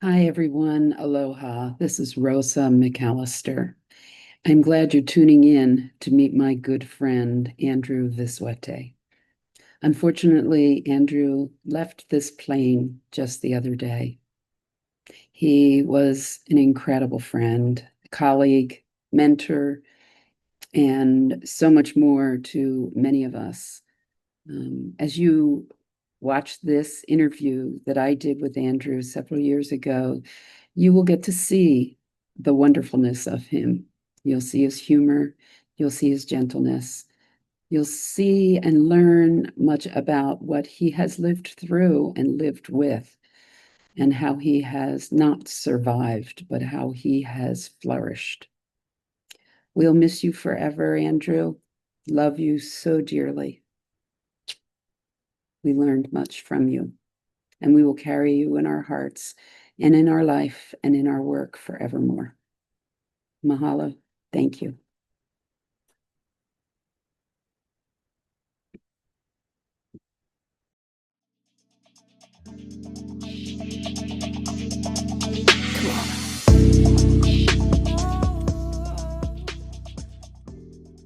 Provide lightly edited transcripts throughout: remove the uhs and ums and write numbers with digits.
Hi, everyone. Aloha. This is Rosa McAllister. I'm glad you're tuning in to meet my good friend, Andrew Vizuete. Unfortunately, Andrew left this plane just the other day. He was an incredible friend, colleague, mentor, and so much more to many of us. As you watch this interview that I did with Andrew several years ago, you will get to see the wonderfulness of him. You'll see his humor, you'll see his gentleness, you'll see and learn much about what he has lived through and lived with, and how he has not survived, but how he has flourished. We'll miss you forever, Andrew. Love you so dearly. We learned much from you, and we will carry you in our hearts and in our life and in our work forevermore. Mahalo. Thank you.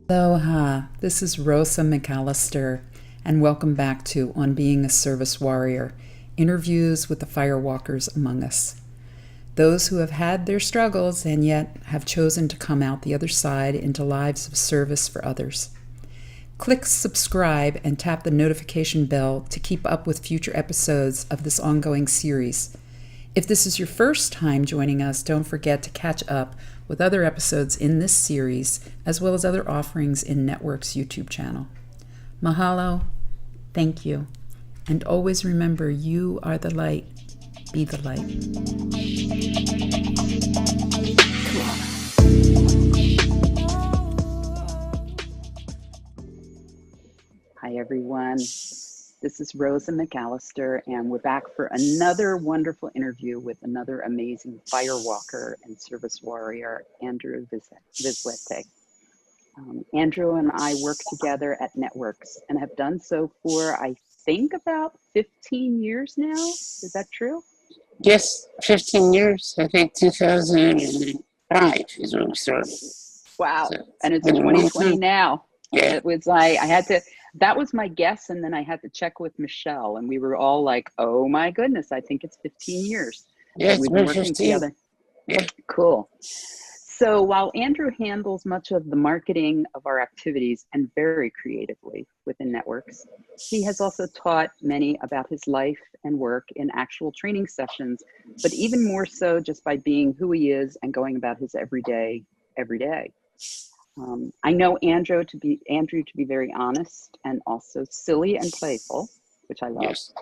Aloha, this is Rosa McAllister, and welcome back to On Being a Service Warrior, interviews with the firewalkers among us. Those who have had their struggles and yet have chosen to come out the other side into lives of service for others. Click subscribe and tap the notification bell to keep up with future episodes of this ongoing series. If this is your first time joining us, don't forget to catch up with other episodes in this series, as well as other offerings in Network's YouTube channel. Mahalo, thank you, and always remember you are the light. Be the light. Hi, everyone. This is Rosa McAllister, and we're back for another wonderful interview with another amazing firewalker and service warrior, Andrew Vizuete. Andrew and I work together at Networks and have done so for, I think, about 15 years now. Is that true? Yes, 15 years. I think 2005 is when we started. Wow. So And it's been a long 2020 time. now. Yeah. It was I had to, that was my guess. And then I had to check with Michelle, and we were all like, oh my goodness, I think it's 15 years Yeah, that it's we've been been working 15. together. Yeah. Cool. So while Andrew handles much of the marketing of our activities and very creatively within Networks, he has also taught many about his life and work in actual training sessions, but even more so just by being who he is and going about his everyday, every day. I know Andrew to be very honest and also silly and playful, which I love. Yes.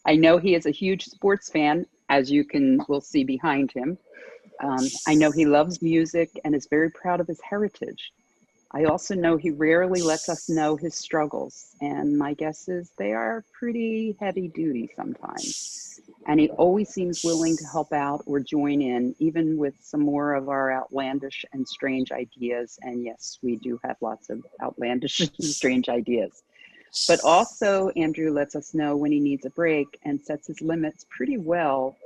I know he is a huge sports fan, as will see behind him. I know he loves music and is very proud of his heritage. I also know he rarely lets us know his struggles, and my guess is they are pretty heavy duty sometimes. And he always seems willing to help out or join in, even with some more of our outlandish and strange ideas. And yes, we do have lots of outlandish and strange ideas. But also, Andrew lets us know when he needs a break and sets his limits pretty well,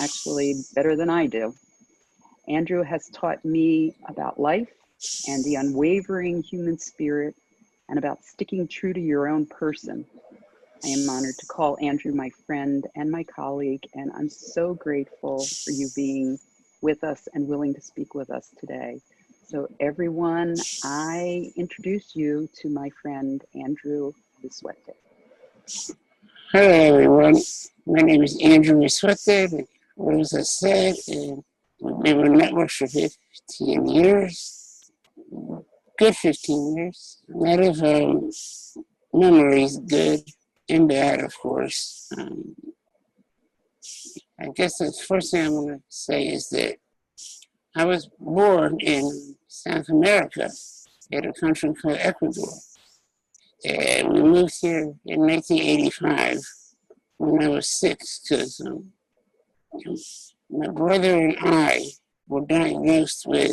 actually, better than I do. Andrew has taught me about life and the unwavering human spirit and about sticking true to your own person. I am honored to call Andrew my friend and my colleague, and I'm so grateful for you being with us and willing to speak with us today. So everyone, I introduce you to my friend, Andrew Vizuete. Hello, everyone. My name is Andrew Vizuete, like Rosa said, and we've been with Networks for 15 years. Good 15 years. A lot of memories, good and bad, of course. I guess the first thing I'm going to say is that I was born in South America, in a country called Ecuador. And we moved here in 1985 when I was 6 because my brother and I were diagnosed with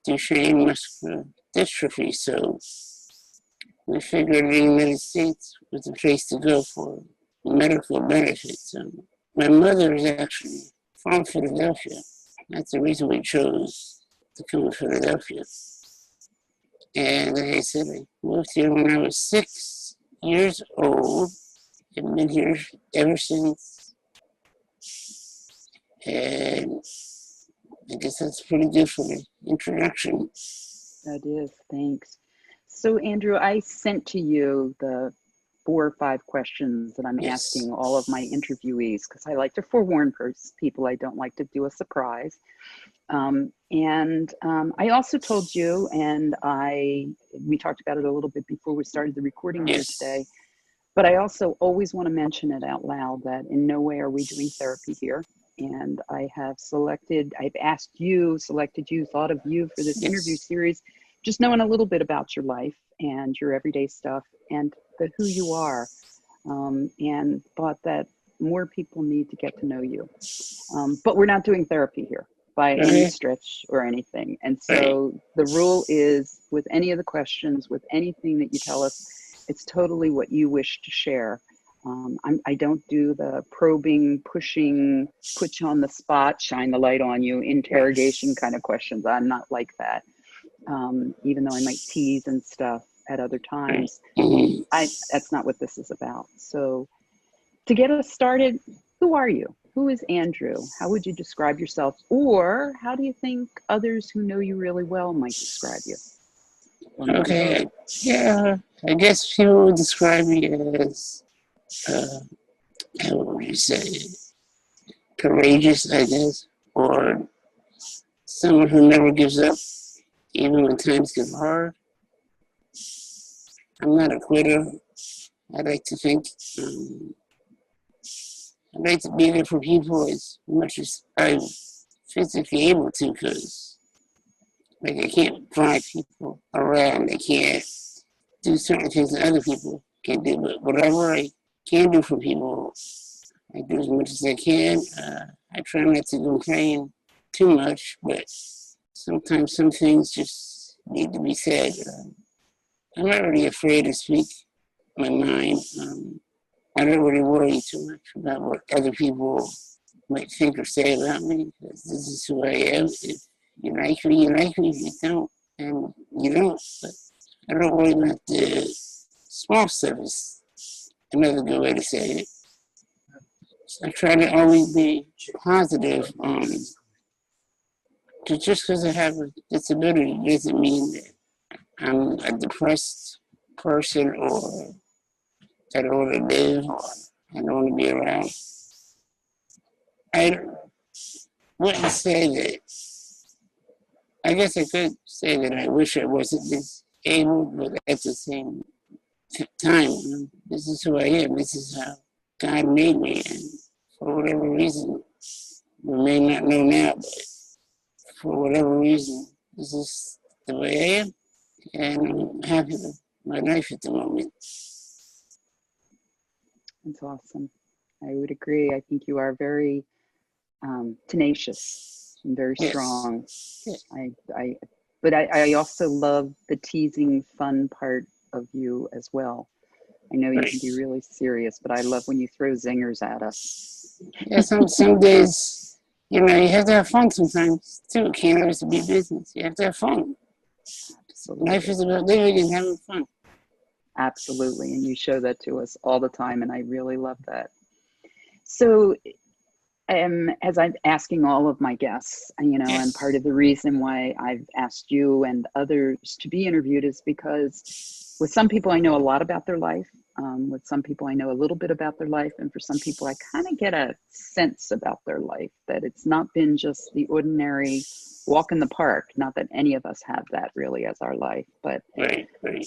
Duchenne muscular dystrophy. So we figured the United States was the place to go for medical benefits. my mother is actually from Philadelphia. That's the reason we chose to come to Philadelphia. And like I said, I moved here when I was 6 years old. I've been here ever since. And I guess that's pretty good for the introduction. That is, thanks. So, Andrew, I sent to you the 4 or 5 questions that I'm Yes. asking all of my interviewees because I like to forewarn people. I don't like to do a surprise. I also told you, and we talked about it a little bit before we started the recording here today, Yes. but I also always want to mention it out loud that in no way are we doing therapy here. And I've selected you, thought of you for this interview Yes. series, just knowing a little bit about your life and your everyday stuff and who you are, and thought that more people need to get to know you. But we're not doing therapy here by any Right. stretch or anything. And Right. so the rule is with any of the questions, with anything that you tell us, it's totally what you wish to share. I don't do the probing, pushing, put you on the spot, shine the light on you, interrogation kind of questions. I'm not like that. Even though I might tease and stuff at other Right. times, Mm-hmm. that's not what this is about. So to get us started, who are you? Who is Andrew? How would you describe yourself? Or how do you think others who know you really well might describe you? Or maybe both. Okay. Yeah. I guess people would describe me as, how would you say, courageous, I guess, or someone who never gives up, even when times get hard. I'm not a quitter. I like to think. Um, I like to be there for people as much as I'm physically able to, because like I can't drive people around. I can't do certain things that other people can do. But whatever I can do for people, I do as much as I can. I try not to complain too much, but sometimes some things just need to be said. I'm not really afraid to speak my mind. I don't really worry too much about what other people might think or say about me, because this is who I am. If you like me, you like me. If you don't, then you don't. But I don't worry about the small stuff, is another good way to say it. So I try to always be positive. Just because I have a disability doesn't mean that I'm a depressed person, or I don't want to live, or I don't want to be around. I wouldn't say that. I guess I could say that I wish I wasn't disabled, but at the same time, this is who I am. This is how God made me, and for whatever reason, we may not know now, but for whatever reason, this is the way I am, and I'm happy with my life at the moment. That's awesome. I would agree. I think you are very tenacious and very Yes. strong. Yes. I also love the teasing fun part of you as well. I know you Right. can be really serious, but I love when you throw zingers at us. Yeah, some days, you have to have fun sometimes too. It can't always be business. You have to have fun. Life Absolutely. is about living and having fun. Absolutely. And you show that to us all the time. And I really love that. So, as I'm asking all of my guests, and part Yes. of the reason why I've asked you and others to be interviewed is because with some people, I know a lot about their life. With some people, I know a little bit about their life. And for some people, I kind of get a sense about their life that it's not been just the ordinary walk in the park. Not that any of us have that really as our life, but Right. Right.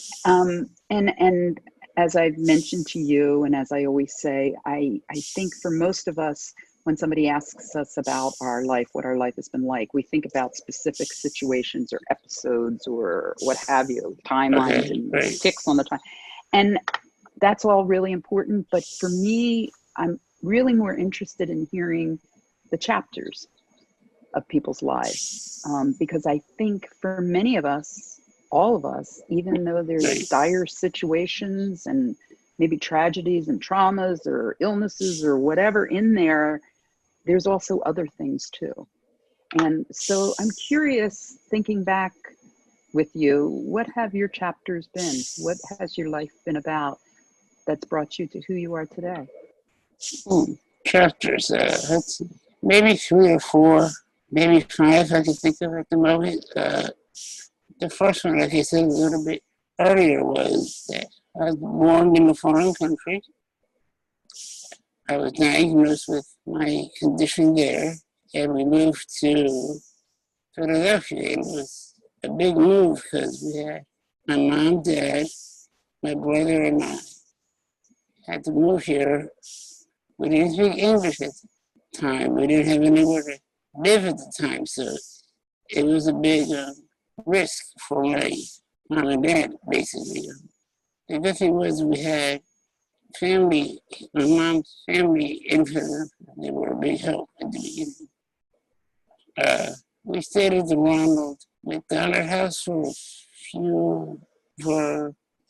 and as I've mentioned to you, and as I always say, I think for most of us, when somebody asks us about our life, what our life has been like, we think about specific situations or episodes or what have you, timelines Okay. and Right. ticks on the time. And that's all really important. But for me, I'm really more interested in hearing the chapters of people's lives. Because I think for many of us, all of us, even though there's Right. dire situations and maybe tragedies and traumas or illnesses or whatever in there, there's also other things too. And so I'm curious, thinking back with you, what have your chapters been? What has your life been about that's brought you to who you are today? Chapters, let's see, maybe 3 or 4, maybe 5 I can think of at the moment. The first one, like I said a little bit earlier, was that I was born in a foreign country. I was diagnosed with my condition there, and we moved to Philadelphia. It was a big move because we had my mom, dad, my brother, and I had to move here. We didn't speak English at the time. We didn't have anywhere to live at the time, so it was a big risk for my mom and dad, basically. The good thing was we had family, my mom's family in Philadelphia. They were a big help at the beginning. We stayed at the Ronald McDonald House for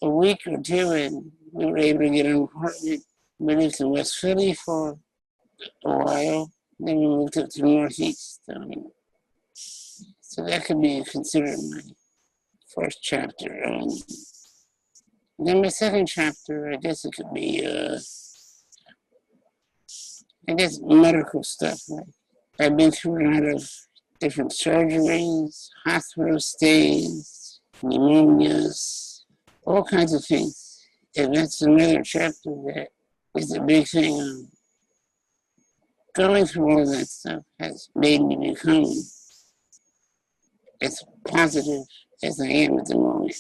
a week or two, and we were able to get an apartment. We lived in West Philly for a while. Then we moved up to the Northeast. So that could be considered my first chapter. Then my second chapter, I guess it could be, medical stuff. Like I've been through a lot of different surgeries, hospital stays, pneumonias, all kinds of things. And that's another chapter that is a big thing. Going through all that stuff has made me become as positive as I am at the moment.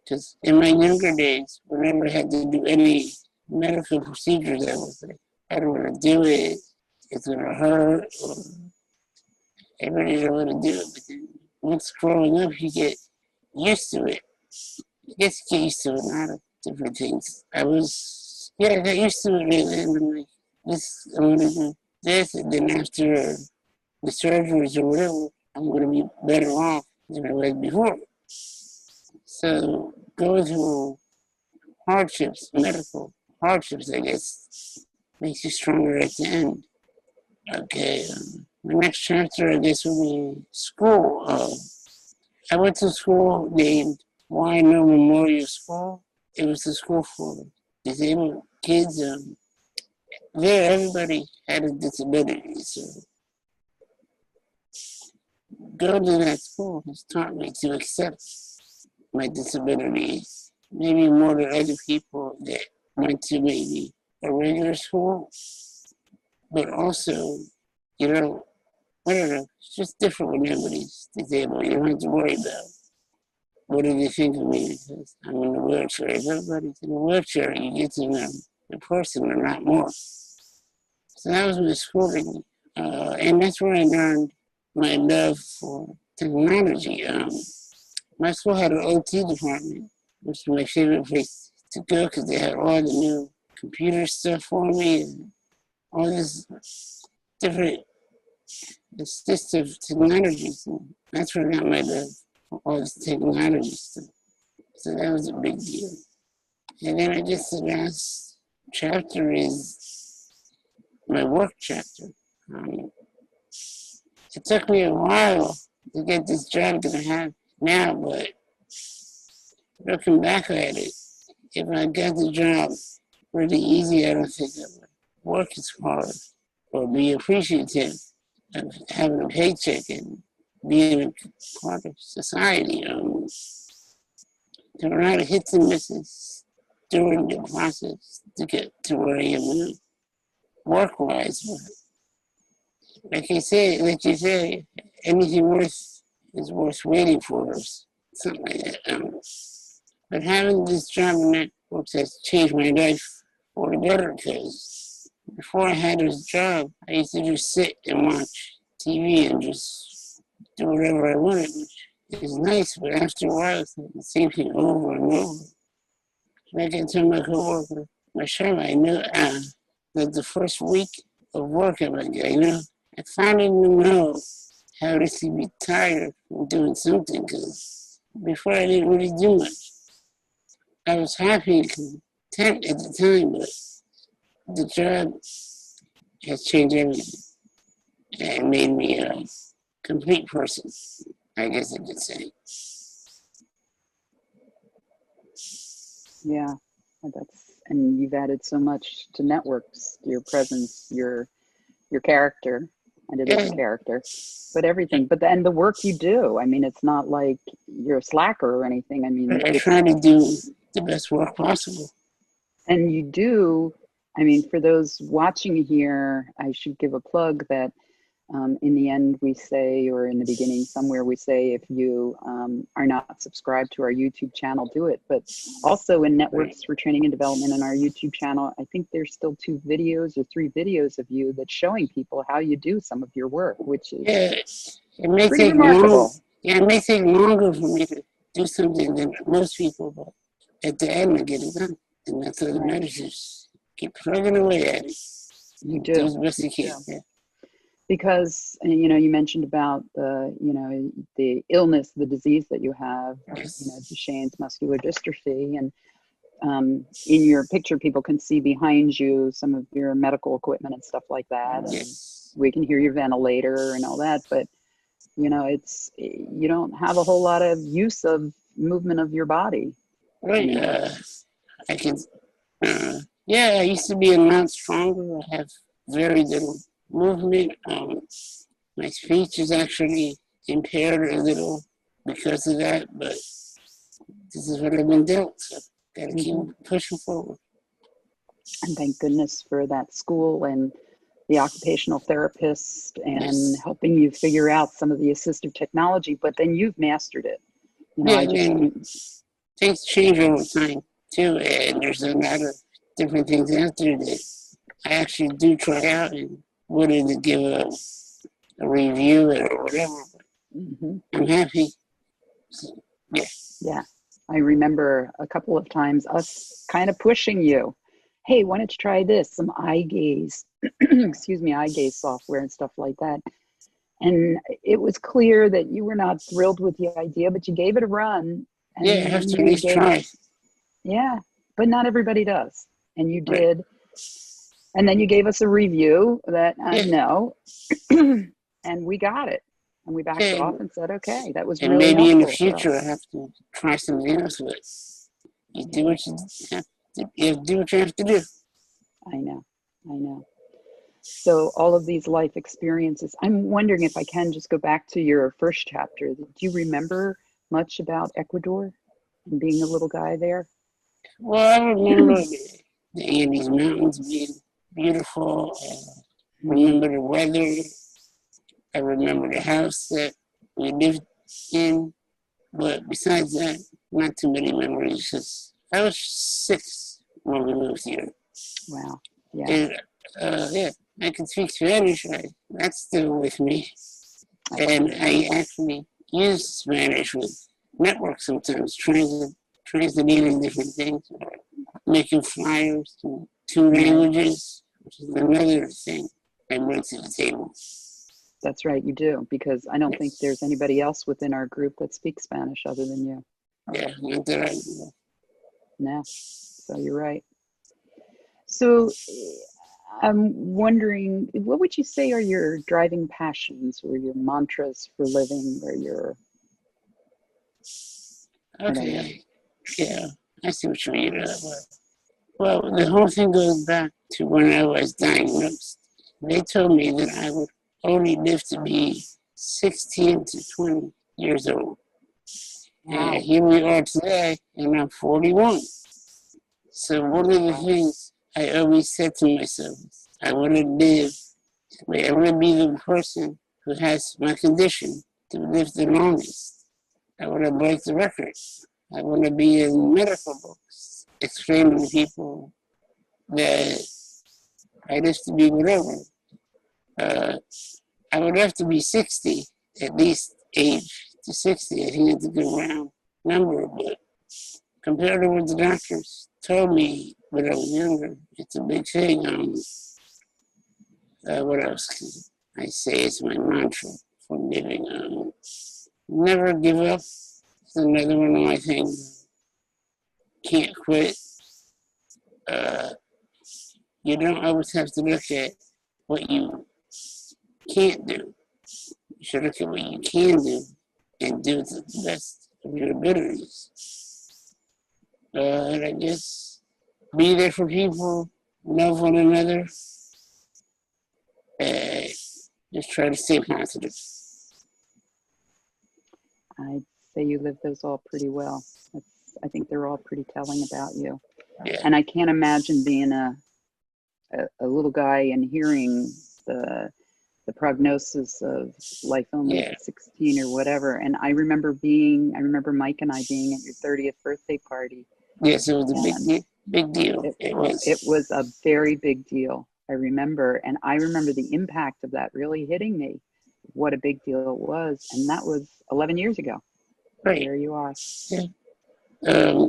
Because in my younger days, whenever I had to do any medical procedures, I was like, I don't want to do it. It's going to hurt. Or I really don't want to do it. But then once growing up, you get used to it. You get used to a lot of different things. I got used to it, and I'm like, I'm going to do this, and then after the surgeries or whatever, I'm going to be better off than I was before. So going through hardships, medical hardships, I guess, makes you stronger at the end. Okay, my next chapter, I guess, will be school. I went to school named Why No Memorial School. It was a school for disabled kids. There, everybody had a disability, so going to that school has taught me to accept my disability, maybe more than other people that went to maybe a regular school, but also, I don't know, it's just different when everybody's disabled. You don't have to worry about what do they think of me because I'm in a wheelchair. If everybody's in a wheelchair, you get to know the person a lot more. So that was my schooling, and that's where I learned my love for technology. My school had an OT department, which was my favorite place to go because they had all the new computer stuff for me and all this different assistive technologies. And that's where I got my love for all this technology stuff. So that was a big deal. And then I guess the last chapter is my work chapter. It took me a while to get this job that I have now, but looking back at it, if I got the job really easy, I don't think I would work as hard or be appreciative of having a paycheck and being a part of society. There were a lot of hits and misses during the process to get to where I am now, work-wise. But like you say, anything worth is worth waiting for, or something like that. But having this job in networks has changed my life for the better because before I had this job, I used to just sit and watch TV and just do whatever I wanted, which is nice, but after a while, it's like the same thing over and over. Like I told my coworker, Michelle, I knew that the first week of work, I'm like, I finally know how to be tired from doing something because before I didn't really do much. I was happy because temp at the time, but the job has changed everything and made me a complete person, I guess I could say. Yeah, and you've added so much to networks, your presence, your character, and it is a Yeah, character, but everything. But the work you do, I mean, it's not like you're a slacker or anything. I mean, I it's try to do the best work possible. and you do. I mean, for those watching here, I should give a plug that in the end we say, or in the beginning somewhere we say, if you are not subscribed to our YouTube channel, do it. But also in Right. Networks for Training and Development on our YouTube channel, I think there's still 2 videos or 3 videos of you that's showing people how you do some of your work, which is Yeah, it may pretty take long. remarkable. Yeah, it may take longer for me to do something than most people, but at the end I get it done. And that's all that Right. matters. Just keep plugging away at it. You Do do. as best you You can. do. Yeah. Because you mentioned about the illness, the disease that you have, Yes. Duchenne's muscular dystrophy, and in your picture people can see behind you some of your medical equipment and stuff like that, and Yes. we can hear your ventilator and all that, but you don't have a whole lot of use of movement of your body Right. anymore. I can. Yeah, I used to be a lot stronger. I have very little movement. My speech is actually impaired a little because of that, but this is what I've been dealt. So gotta keep Hmm. pushing forward. And thank goodness for that school and the occupational therapist and Yes. helping you figure out some of the assistive technology, but then you've mastered it. Yeah, I and just, then things change over time too, and there's a lot of different things out there that I actually do try out and wanted to give a review or whatever. mm-hmm. I'm happy. So, yeah. Yeah, I remember a couple of times us kind of pushing you. Hey, why don't you try this? Some eye gaze, excuse me, eye gaze software and stuff like that. And it was clear that you were not thrilled with the idea, but you gave it a run. Yeah, I And have then to at you least gave try. us, yeah, but not everybody does. And you Right. did. And then you gave us a review that Yeah. no, and we got it. And we backed Yeah. off and said, okay, that was And really maybe in the helpful for future I us. have to try something else, but you do what you have to, you do what you have to do. I know, I know. So all of these life experiences, I'm wondering if I can just go back to your first chapter. Do you remember much about Ecuador and being a little guy there? Well, I remember the Andes Mountains being beautiful. I remember the weather. I remember the house that we lived in. But besides that, not too many memories. Because I was 6 when we moved here. Wow. Yeah, And yeah, I can speak Spanish. That's still with me. that's And great. I actually use Spanish with networks sometimes, translating different things, or making flyers to 2 Right. languages, which is another thing I bring to the table. That's right. You do, because I don't think there's Yes. anybody else within our group that speaks Spanish other than you. Yeah, not that I, No. So you're right. So I'm wondering, what would you say are your driving passions or your mantras for living or your, I don't know. okay, yeah, I see what you mean. Well, the whole thing goes back to when I was diagnosed. They told me that I would only live to be 16 to 20 years old. And Wow. here we are today, and I'm 41. So one of the things I always said to myself, I want to live, I want to be the person who has my condition to live the longest. I want to break the record. I want to be in medical books, explaining to people that I live to be whatever. Uh, I would have to be 60, at least age to 60. I think it's a good round number, but compared to what the doctors told me when I was younger, it's a big thing. What else can I say? It's my mantra for living. Never give up. It's another one of my things. Can't quit. uh, you don't always have to look at what you can't do. You should look at what you can do and do to the best of your abilities. And I guess be there for people, love one another, and just try to stay positive. I'd say you live those all pretty well. I think they're all pretty telling about you. Yeah. And I can't imagine being a little guy and hearing the prognosis of life only to 16 or whatever. And I remember Mike and I being at your 30th birthday party. Yes, it was a big deal. It was a very big deal. I remember, and I remember the impact of that really hitting me. What a big deal it was. And that was 11 years ago. Right. There you are. Yeah.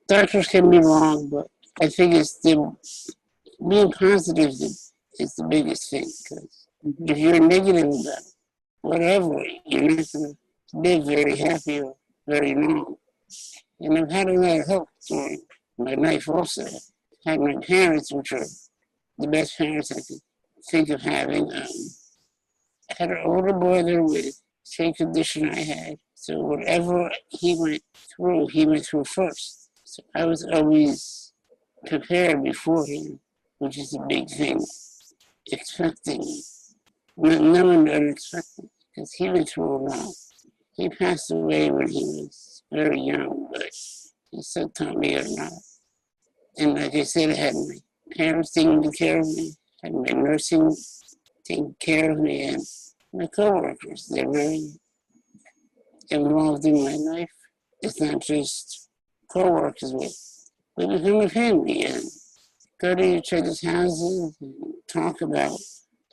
Doctors can be wrong, but I think it's being positive is the biggest thing. Because if you're negative about whatever, you're not going to live very happy or very long. And I've had a lot of help during my life also. I had my parents, which are the best parents I could think of having. I had an older brother with the same condition I had. So whatever he went through first. So I was always prepared beforehand, which is a big thing. Expecting, not knowing the unexpected, because he went through a lot. He passed away when he was very young, but he still taught me a lot. And like I said, I had my parents taking care of me, I had my nursing taking care of me, and my coworkers. They're very involved in my life. It's not just coworkers, we become a family and go to each other's houses and talk about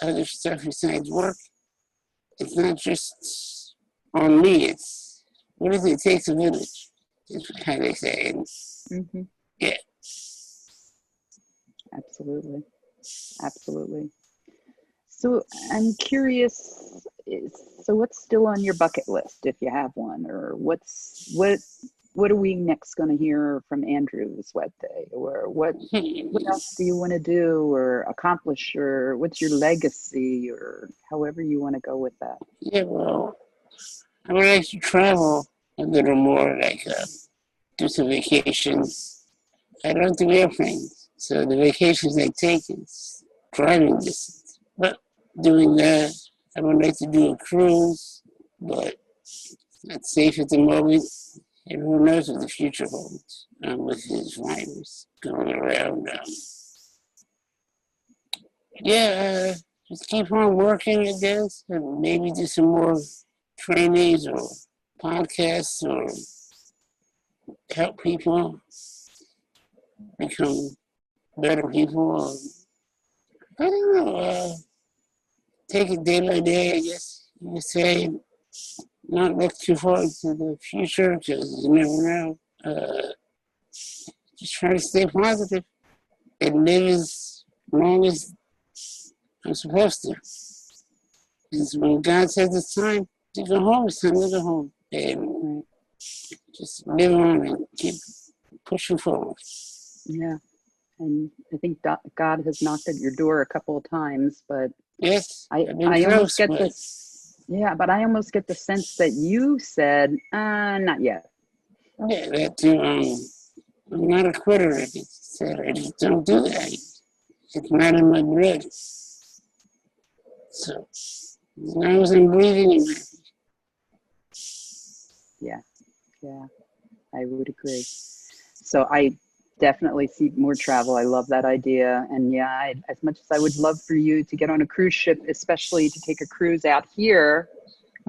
other stuff besides work. It's not just on me, it's what does it take a village? Is how they say it. Yeah. Absolutely. So I'm curious, so what's still on your bucket list if you have one, or what are we next going to hear from Andrew Vizuete, or what else do you want to do or accomplish, or what's your legacy, or however you want to go with that? Yeah, well, I would like to travel a little more, like do some vacations. I don't do airplanes, so the vacations I take is driving distance. But doing that, I would like to do a cruise, but it's not safe at the moment. And who knows what the future holds with this virus going around. Just keep on working, I guess, and maybe do some more trainings or podcasts or help people become better people. I don't know. Take it day by day, I guess you could say. Not look too forward to the future because you never know. Just try to stay positive and live as long as I'm supposed to. Because when God says it's time to go home, it's time to go home. And just live on and keep pushing forward. Yeah. And I think God has knocked at your door a couple of times, but yes, I almost get this. Yeah, but I almost get the sense that you said, not yet. Yeah, that too. I'm not a quitter. I just said I just don't do that. It's not in my blood. So as long as I'm breathing, I'm happy. Yeah, I would agree. So I definitely see more travel. I love that idea. And yeah, as much as I would love for you to get on a cruise ship, especially to take a cruise out here,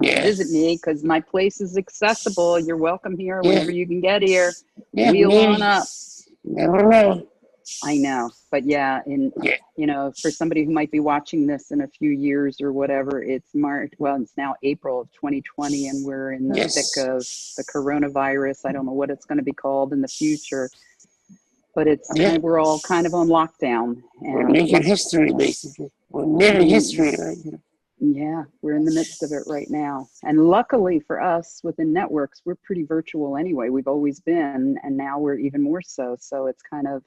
visit me, because my place is accessible. You're welcome here whenever you can get here. Wheel on up. Never know. I know, but yeah, for somebody who might be watching this in a few years or whatever, it's March. Well, it's now April of 2020, and we're in the thick of the coronavirus. I don't know what it's going to be called in the future, but it's we're all kind of on lockdown. And we're making history, basically. We're living history right now. Yeah, we're in the midst of it right now. And luckily for us within networks, we're pretty virtual anyway. We've always been, and now we're even more so. So it's kind of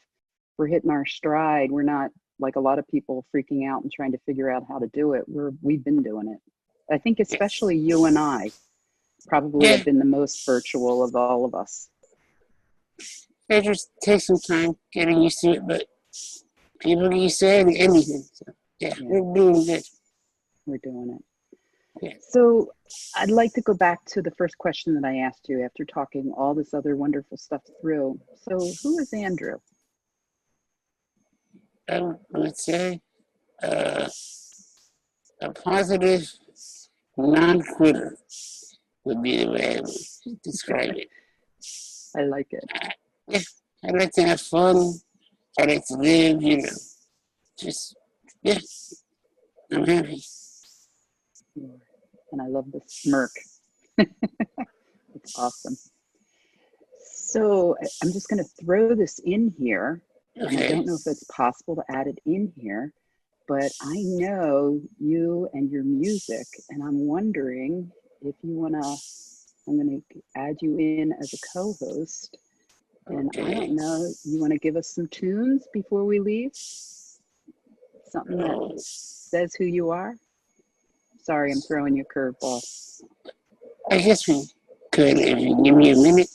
we're hitting our stride. We're not like a lot of people freaking out and trying to figure out how to do it. We've been doing it. I think especially you and I probably have been the most virtual of all of us. It just takes some time getting used to it, but people get used to anything. So, we're doing good. We're doing it. Yeah. So I'd like to go back to the first question that I asked you after talking all this other wonderful stuff through. So who is Andrew? I would say a positive non-quitter would be the way I would describe it. I like it. I like to have fun. I like to live, just, I'm happy. And I love the smirk. It's awesome. So I'm just going to throw this in here. And I don't know if it's possible to add it in here, but I know you and your music, and I'm wondering if you want to, I'm going to add you in as a co-host. And I don't know, you want to give us some tunes before we leave? Something that says who you are? Sorry, I'm throwing you a curveball. I guess we could, if you give me a minute.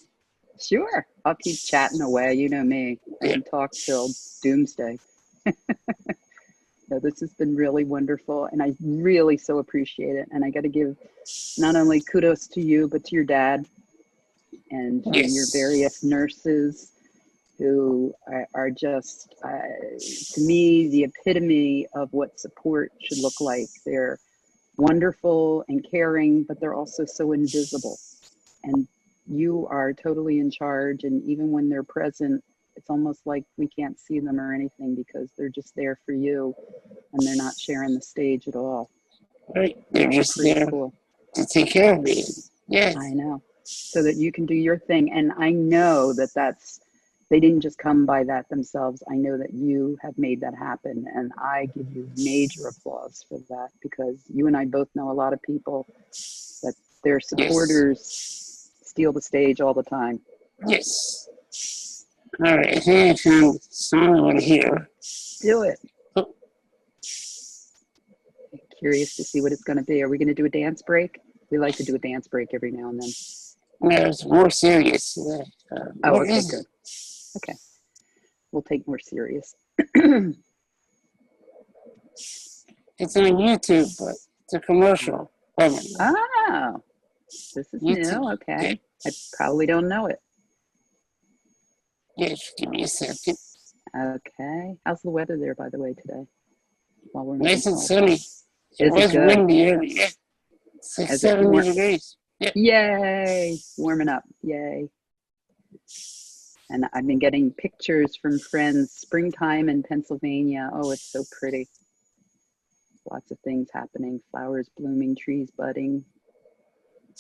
Sure, I'll keep chatting away. You know me. I can talk till doomsday. No, this has been really wonderful, and I really so appreciate it. And I got to give not only kudos to you, but to your dad and to your various nurses who are just, to me, the epitome of what support should look like. They're wonderful and caring, but they're also so invisible. And you are totally in charge, and even when they're present, it's almost like we can't see them or anything because they're just there for you and they're not sharing the stage at all. Right, they're just there to take care of me. Yes. I know, so that you can do your thing. And I know that they didn't just come by that themselves. I know that you have made that happen, and I give you major applause for that, because you and I both know a lot of people that their supporters steal the stage all the time. Yes. All right, I think I found a song I want to hear. Do it. I'm curious to see what it's going to be. Are we going to do a dance break? We like to do a dance break every now and then. No, it's more serious. Okay, good. Okay. We'll take more serious. It's on YouTube, but it's a commercial. Oh, this is YouTube. New. Okay. I probably don't know it. Yes, give me a second. Okay. How's the weather there, by the way, today? While we're nice and sunny. It was good? Windy earlier. It's like 70 degrees. Yeah. Yay! Warming up. Yay. And I've been getting pictures from friends. Springtime in Pennsylvania. Oh, it's so pretty. Lots of things happening. Flowers blooming, trees budding,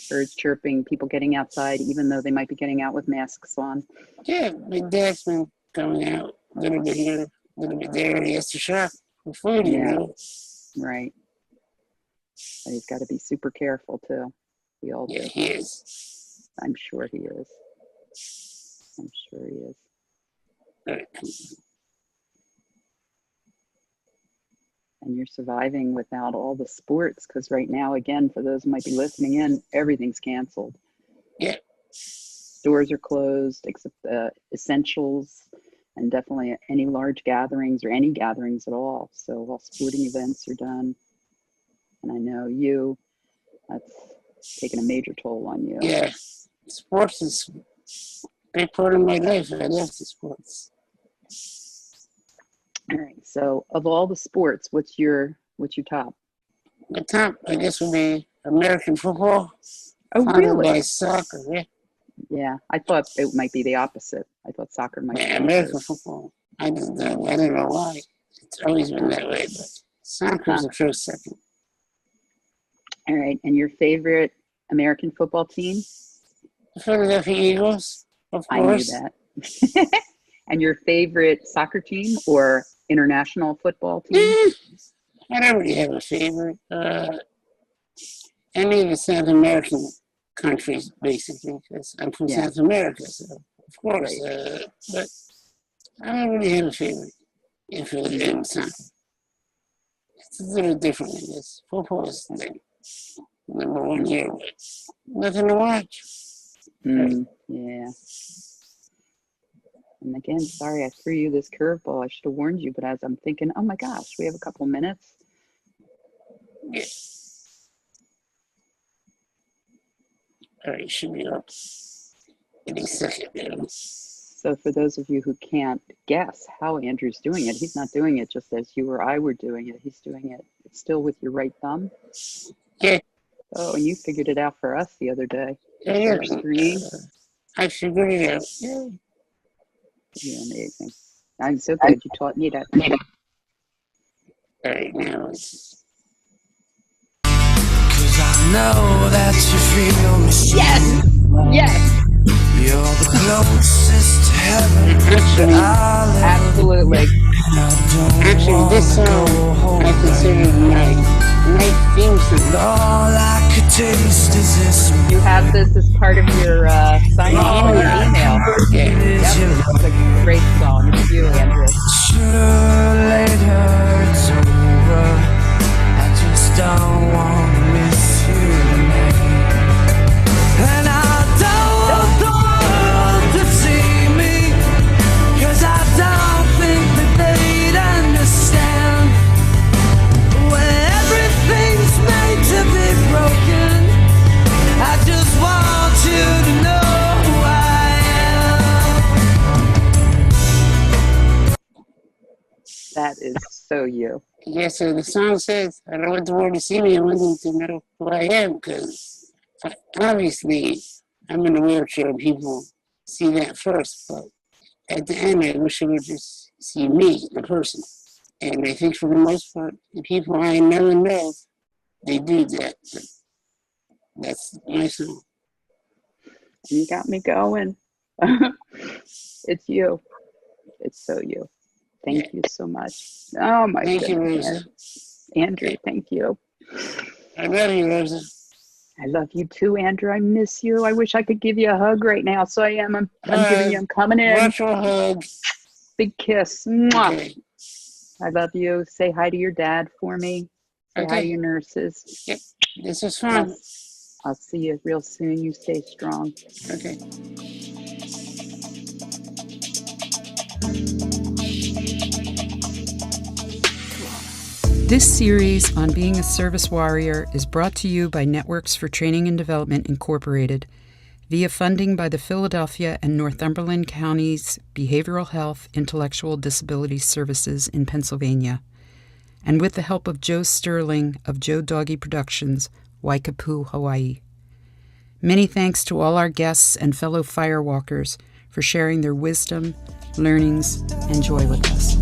birds chirping, people getting outside, even though they might be getting out with masks on. Yeah, my dad's been going out a little bit here, a little bit there. He has to shop for food, you know. Right. But he's got to be super careful, too. We all do. He is. I'm sure he is. I'm sure he is. All right. And you're surviving without all the sports, because right now, again, for those who might be listening in, everything's canceled. Yeah. Stores are closed, except essentials, and definitely any large gatherings or any gatherings at all. So all sporting events are done. And I know that's taken a major toll on you. Yeah. Sports is a big part of my life. I love the sports. All right. So of all the sports, what's your top? The top, I guess, would be American football. Oh, really? By soccer, yeah. Yeah, I thought it might be the opposite. I thought soccer might be American football. I don't know why. It's always been that way, but soccer's a close second. All right. And your favorite American football team? The Philadelphia Eagles, of course. I knew that. And your favorite soccer team or international football team? I don't really have a favorite. Any of the South American countries, basically, because I'm from South America, so of course. But I don't really have a favorite infielder in soccer. It's a little different, I guess. Football is the number one here, but nothing to watch. Yeah. And again, sorry I threw you this curveball. I should have warned you, but as I'm thinking, oh my gosh, we have a couple minutes. Yeah. All right, should be up any second now. So for those of you who can't guess how Andrew's doing it, he's not doing it just as you or I were doing it. He's doing it still with your right thumb. Yeah. Oh, and you figured it out for us the other day. Yeah. Screen. I figured it out. Yeah. You're amazing. I'm so glad you taught me that. All right, now it's... Cause I know that you feel me. Yes! You're the closest to heaven. Absolutely. Actually, this song I consider my theme song. All I could taste is this. You have this as part of your sign off on your email. Yeah. Yep. It's a great song. It's you, Andrew. Sooner or later it's over. I just don't want to miss you tonight. And I don't want the world to see me, cause I don't think that they'd understand. When everything's made to be broken, I just want you to know who I am. That is so you. Yeah, so the song says, I don't want the world to see me, I want them to know who I am, because obviously I'm in a wheelchair and people see that first, but at the end I wish they would just see me, the person. And I think for the most part, the people I know and know, they do that. But that's my song. You got me going. It's you. It's so you. Thank you so much. Oh my Thank you, goodness. Rosa. Andrew, thank you. I love you, Rosa. I love you too, Andrew. I miss you. I wish I could give you a hug right now. So I'm giving you, I'm coming in. Virtual hug. Big kiss. Mwah. Okay. I love you. Say hi to your dad for me. Say hi to Okay. your nurses. Yep. This is fun. I'll see you real soon. You stay strong. Okay. This series on being a service warrior is brought to you by Networks for Training and Development Incorporated via funding by the Philadelphia and Northumberland Counties Behavioral Health Intellectual Disability Services in Pennsylvania, and with the help of Joe Sterling of Joe Doggy Productions, Waikapu, Hawaii. Many thanks to all our guests and fellow firewalkers for sharing their wisdom, learnings, and joy with us.